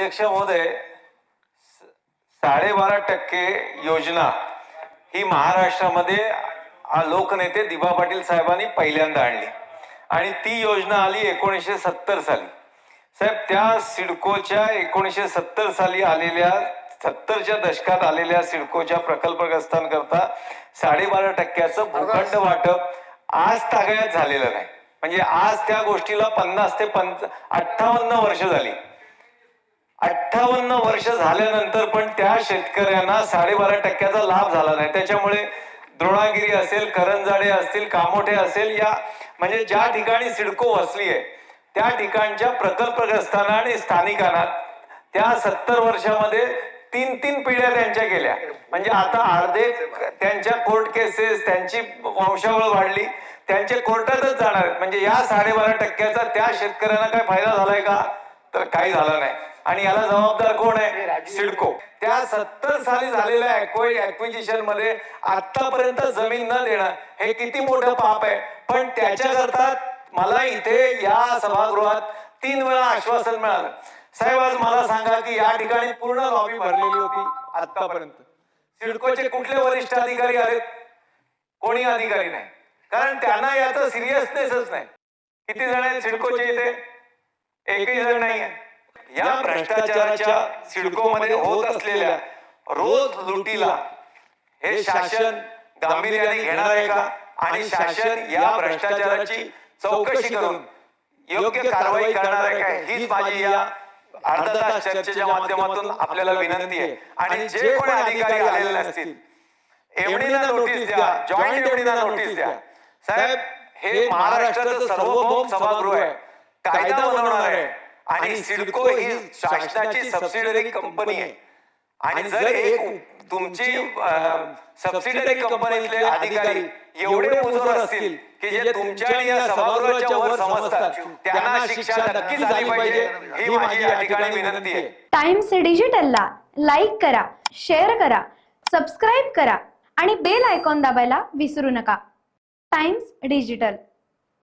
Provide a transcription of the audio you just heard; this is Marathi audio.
अध्यक्ष महोदय, 12.5% योजना ही महाराष्ट्रामध्ये लोकनेते दिबा पाटील साहेबांनी पहिल्यांदा आणली आणि ती योजना आली 1970 साली. साहेब, त्या सिडकोच्या 1970 साली आलेल्या 70च्या दशकात आलेल्या सिडकोच्या प्रकल्पग्रस्तांकरता 12.5%चं भूखंड वाटप आज तागायत झालेलं नाही. म्हणजे आज त्या गोष्टीला 50 ते 58 वर्ष झाली. 58 वर्ष झाल्यानंतर पण त्या शेतकऱ्यांना 12.5%चा लाभ झाला नाही. त्याच्यामुळे द्रोणागिरी असेल, करंजाडे असतील, कामोठे असेल, या म्हणजे ज्या ठिकाणी सिडको वसली आहे त्या ठिकाणच्या प्रकल्पग्रस्तांना आणि स्थानिकांना त्या 70 वर्षामध्ये 3 पिढ्या त्यांच्या गेल्या. म्हणजे आता अर्धे त्यांच्या कोर्ट केसेस, त्यांची वंशावळ वाढली, त्यांचे कोर्टातच जाणार आहेत. म्हणजे या 12.5%चा त्या शेतकऱ्यांना काय फायदा झालाय का? तर काही झाला नाही. आणि याला जबाबदार कोण आहे? सिडको. त्या 70 साली झालेल्या ऍक्विजिशन मध्ये आतापर्यंत जमीन न देणं हे किती मोठं पाप आहे. पण त्याच्याकरता मला इथे या सभागृहात 3 वेळा आश्वासन मिळालं. साहेब, आज मला सांगा की या ठिकाणी पूर्ण लॉबी भरलेली होती. आतापर्यंत सिडकोचे कुठले वरिष्ठ अधिकारी आलेत? कोणी अधिकारी नाही. कारण त्यांना याचा सिरियसनेसच नाही. किती जण आहेत सिडकोचे इथे? एकही जण नाही आहे. या भ्रष्टाचाराच्या सिडकोमध्ये होत असलेल्या रोज लुटीला हे शासन गांभीर्याने घेणार आहे का? आणि शासन या भ्रष्टाचाराची चौकशी करून योग्य कारवाई करणार आहे का? हीच माझी या अर्धा तास चर्चेच्या माध्यमातून आपल्याला विनंती आहे. आणि जे कोणी अधिकारी आलेले असतील, एवढीना नोटीस द्या, जॉईंट एवढीना नोटीस द्या. साहेब, हे महाराष्ट्राचं सार्वभौम सभागृह आहे, कायदा बनवणार आहे. आणि सिडको ही शासनाची सबसिडरी कंपनी आहे. आणि जर एक तुमची सबसिडरी कंपनीतले अधिकारी एवढे मुजोर असतील की जे तुमच्या आणि या सभागृहाच्या वर समजतात, त्यांना शिक्षा नक्की झाली पाहिजे, ही माझी या ठिकाणी विनंती आहे. टाइम्स डिजिटलला लाईक करा, शेअर करा, सबस्क्राईब करा आणि बेल आयकॉन दाबायला विसरू नका. Times digital.